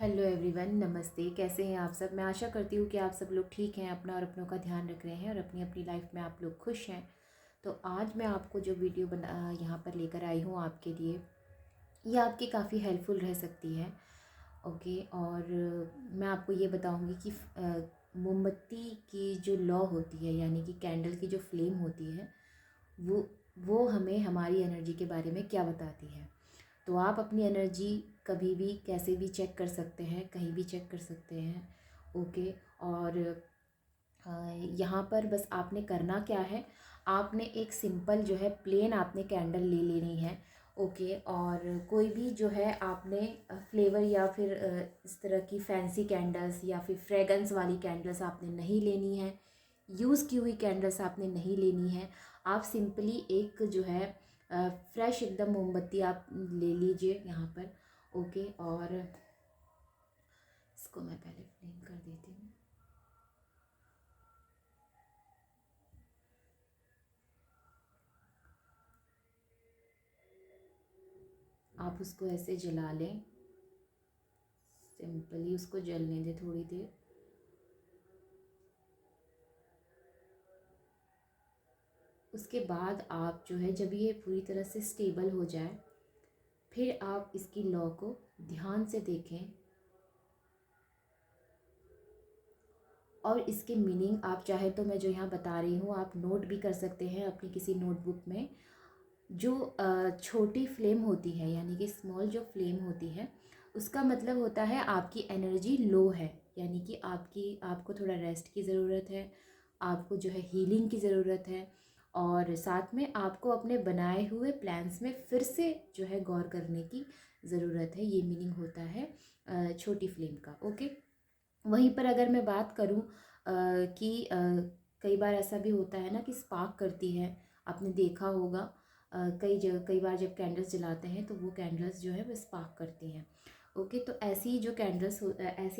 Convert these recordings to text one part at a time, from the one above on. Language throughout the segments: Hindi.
हेलो एवरीवन, नमस्ते। कैसे हैं आप सब? मैं आशा करती हूँ कि आप सब लोग ठीक हैं, अपना और अपनों का ध्यान रख रहे हैं और अपनी अपनी लाइफ में आप लोग खुश हैं। तो आज मैं आपको जो वीडियो यहाँ पर लेकर आई हूँ आपके लिए, ये आपकी काफ़ी हेल्पफुल रह सकती है। ओके। और मैं आपको ये बताऊँगी कि मोमबत्ती की जो लौ होती है, यानी कि कैंडल की जो फ्लेम होती है, वो वो हमें हमारी एनर्जी के बारे में क्या बताती है। तो आप अपनी एनर्जी कभी भी कैसे भी चेक कर सकते हैं, कहीं भी चेक कर सकते हैं। ओके। और यहाँ पर बस आपने करना क्या है, आपने एक सिंपल जो है प्लेन आपने कैंडल ले लेनी है। ओके। और कोई भी जो है आपने फ्लेवर या फिर इस तरह की फैंसी कैंडल्स या फिर फ्रेगरेंस वाली कैंडल्स आपने नहीं लेनी है। यूज़ की हुई कैंडल्स आपने नहीं लेनी है। आप सिंपली एक जो है फ्रेश एकदम मोमबत्ती आप ले लीजिए यहाँ पर। ओके। और इसको मैं पहले फ्लेम कर देती हूँ। आप उसको ऐसे जला लें, सिंपली उसको जलने दें थोड़ी देर। उसके बाद आप जो है, जब ये पूरी तरह से स्टेबल हो जाए, फिर आप इसकी लॉ को ध्यान से देखें और इसके मीनिंग आप चाहे तो मैं जो यहाँ बता रही हूँ आप नोट भी कर सकते हैं अपनी किसी नोटबुक में। जो छोटी फ्लेम होती है, यानी कि स्मॉल जो फ्लेम होती है, उसका मतलब होता है आपकी एनर्जी लो है, यानी कि आपको थोड़ा रेस्ट की ज़रूरत है, आपको जो है हीलिंग की ज़रूरत है, और साथ में आपको अपने बनाए हुए प्लान्स में फिर से जो है गौर करने की ज़रूरत है। ये मीनिंग होता है छोटी फ्लेम का। ओके। वहीं पर अगर मैं बात करूं कि कई बार ऐसा भी होता है ना कि स्पार्क करती है, आपने देखा होगा। कई बार जब कैंडल्स जलाते हैं तो वो कैंडल्स जो है वो स्पार्क करती हैं। ओके। तो ऐसी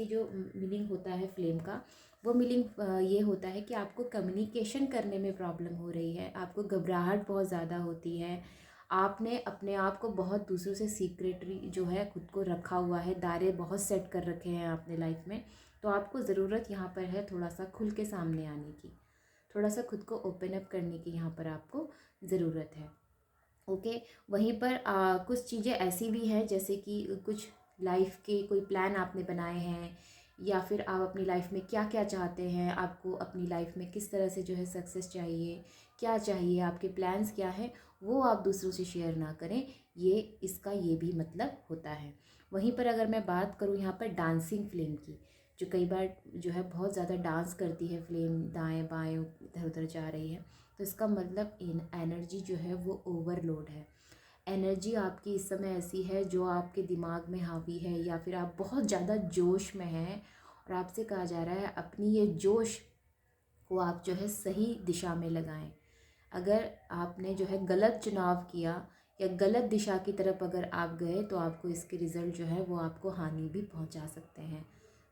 जो मीनिंग होता है फ्लेम का, वो मीनिंग ये होता है कि आपको कम्युनिकेशन करने में प्रॉब्लम हो रही है, आपको घबराहट बहुत ज़्यादा होती है, आपने अपने आप को बहुत दूसरों से सीक्रेटरी जो है खुद को रखा हुआ है, दायरे बहुत सेट कर रखे हैं आपने लाइफ में। तो आपको ज़रूरत यहाँ पर है थोड़ा सा खुल के सामने आने की, थोड़ा सा खुद को ओपन अप करने की यहाँ पर आपको ज़रूरत है। ओके। वहीं पर कुछ चीज़ें ऐसी भी हैं, जैसे कि कुछ लाइफ के कोई प्लान आपने बनाए हैं, या फिर आप अपनी लाइफ में क्या क्या चाहते हैं, आपको अपनी लाइफ में किस तरह से जो है सक्सेस चाहिए, क्या चाहिए, आपके प्लान्स क्या हैं, वो आप दूसरों से शेयर ना करें। इसका ये भी मतलब होता है। वहीं पर अगर मैं बात करूँ यहाँ पर डांसिंग फ्लेम की, जो कई बार जो है बहुत ज़्यादा डांस करती है फ्लेम, दाएं बाएं इधर उधर जा रही है, तो इसका मतलब एनर्जी जो है वो ओवरलोड है। एनर्जी आपकी इस समय ऐसी है जो आपके दिमाग में हावी है, या फिर आप बहुत ज़्यादा जोश में हैं, और आपसे कहा जा रहा है अपनी ये जोश को आप जो है सही दिशा में लगाएं। अगर आपने जो है गलत चुनाव किया या गलत दिशा की तरफ अगर आप गए, तो आपको इसके रिज़ल्ट जो है वो आपको हानि भी पहुंचा सकते हैं।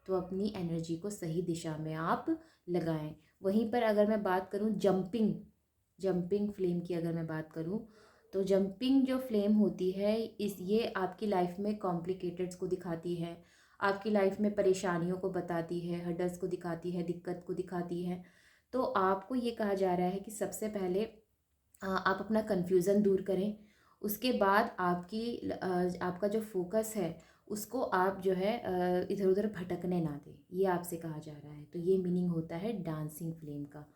तो अपनी एनर्जी को सही दिशा में आप लगाएं। वहीं पर अगर मैं बात करूं जंपिंग फ्लेम की, अगर मैं बात करूं, तो जंपिंग जो फ्लेम होती है, ये आपकी लाइफ में कॉम्प्लिकेटेड्स को दिखाती है, आपकी लाइफ में परेशानियों को बताती है, हर्डल्स को दिखाती है, दिक्कत को दिखाती है। तो आपको ये कहा जा रहा है कि सबसे पहले आप अपना कन्फ्यूज़न दूर करें। उसके बाद आपका जो फोकस है उसको आप जो है इधर उधर भटकने ना दें, ये आपसे कहा जा रहा है। तो ये मीनिंग होता है डांसिंग फ्लेम का।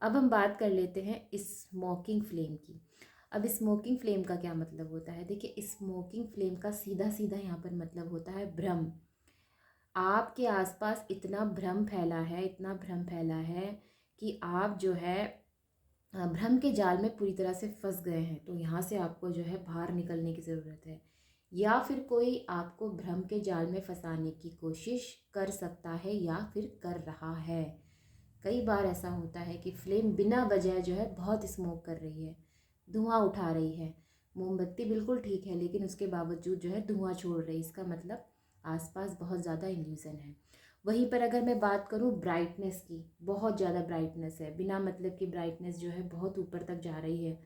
अब हम बात कर लेते हैं स्मोकिंग फ्लेम की। अब स्मोकिंग फ्लेम का क्या मतलब होता है? देखिए, स्मोकिंग फ्लेम का सीधा सीधा यहाँ पर मतलब होता है भ्रम। आपके आसपास इतना भ्रम फैला है, इतना भ्रम फैला है कि आप जो है भ्रम के जाल में पूरी तरह से फंस गए हैं। तो यहाँ से आपको जो है बाहर निकलने की ज़रूरत है, या फिर कोई आपको भ्रम के जाल में फंसाने की कोशिश कर सकता है या फिर कर रहा है। कई बार ऐसा होता है कि फ्लेम बिना वजह जो है बहुत स्मोक कर रही है, धुआं उठा रही है। मोमबत्ती बिल्कुल ठीक है, लेकिन उसके बावजूद जो है धुआं छोड़ रही है, इसका मतलब आसपास बहुत ज़्यादा इल्यूज़न है। वहीं पर अगर मैं बात करूं ब्राइटनेस की, बहुत ज़्यादा ब्राइटनेस है, बिना मतलब की ब्राइटनेस जो है बहुत ऊपर तक जा रही है,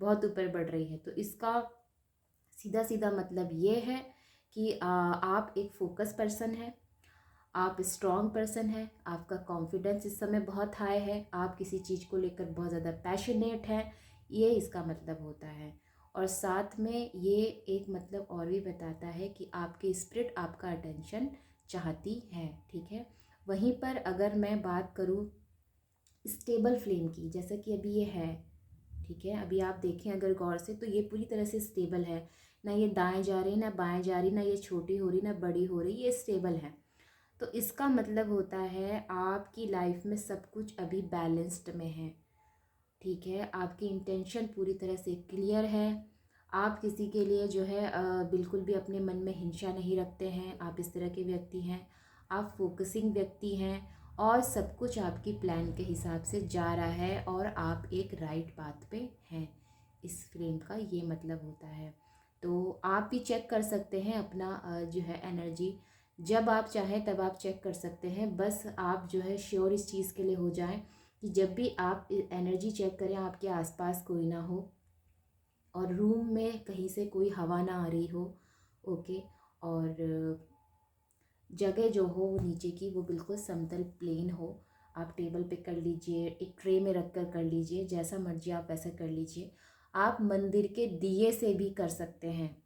बहुत ऊपर बढ़ रही है। तो इसका सीधा सीधा मतलब ये है कि आप एक फोकस पर्सन है, आप स्ट्रॉन्ग पर्सन है, आपका कॉन्फिडेंस इस समय बहुत हाई है, आप किसी चीज़ को लेकर बहुत ज़्यादा पैशनेट हैं, ये इसका मतलब होता है। और साथ में ये एक मतलब और भी बताता है कि आपकी स्पिरिट आपका अटेंशन चाहती है, ठीक है। वहीं पर अगर मैं बात करूँ स्टेबल फ्लेम की, जैसा कि अभी ये है, ठीक है, अभी आप देखें अगर गौर से तो ये पूरी तरह से स्टेबल है, ना ये दाएं जा रही ना बाएं जा रही, ना ये छोटी हो रही ना बड़ी हो रही, ये स्टेबल है। तो इसका मतलब होता है आपकी लाइफ में सब कुछ अभी बैलेंस्ड में है, ठीक है। आपकी इंटेंशन पूरी तरह से क्लियर है, आप किसी के लिए जो है बिल्कुल भी अपने मन में हिंसा नहीं रखते हैं, आप इस तरह के व्यक्ति हैं, आप फोकसिंग व्यक्ति हैं और सब कुछ आपकी प्लान के हिसाब से जा रहा है और आप एक राइट पाथ पे हैं। इस फ्रेम का ये मतलब होता है। तो आप भी चेक कर सकते हैं अपना जो है एनर्जी, जब आप चाहें तब आप चेक कर सकते हैं। बस आप जो है श्योर इस चीज़ के लिए हो जाएं कि जब भी आप एनर्जी चेक करें आपके आसपास कोई ना हो और रूम में कहीं से कोई हवा ना आ रही हो, ओके। और जगह जो हो वो नीचे की वो बिल्कुल समतल प्लेन हो। आप टेबल पे कर लीजिए, एक ट्रे में रख कर लीजिए, जैसा मर्जी आप वैसा कर लीजिए। आप मंदिर के दिए से भी कर सकते हैं,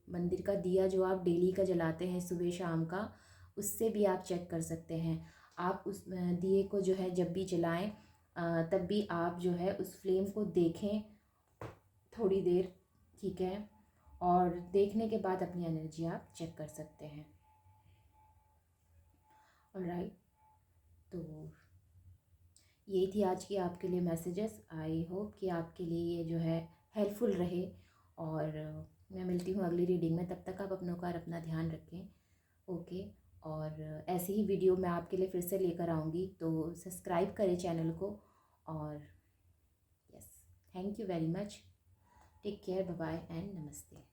मंदिर का दिया जो आप डेली का जलाते हैं सुबह शाम का, उससे भी आप चेक कर सकते हैं। आप उस दिए को जो है जब भी जलाएं तब भी आप जो है उस फ्लेम को देखें थोड़ी देर, ठीक है। और देखने के बाद अपनी एनर्जी आप चेक कर सकते हैं। ऑलराइट, तो यही थी आज की आपके लिए मैसेजेस। आई होप कि आपके लिए ये जो है हेल्पफुल रहे। और मैं मिलती हूँ अगली रीडिंग में, तब तक आप अपनों का अपना ध्यान रखें, ओके। और ऐसी ही वीडियो मैं आपके लिए फिर से लेकर आऊँगी, तो सब्सक्राइब करें चैनल को। और yes, thank you very much, take care, bye bye and नमस्ते।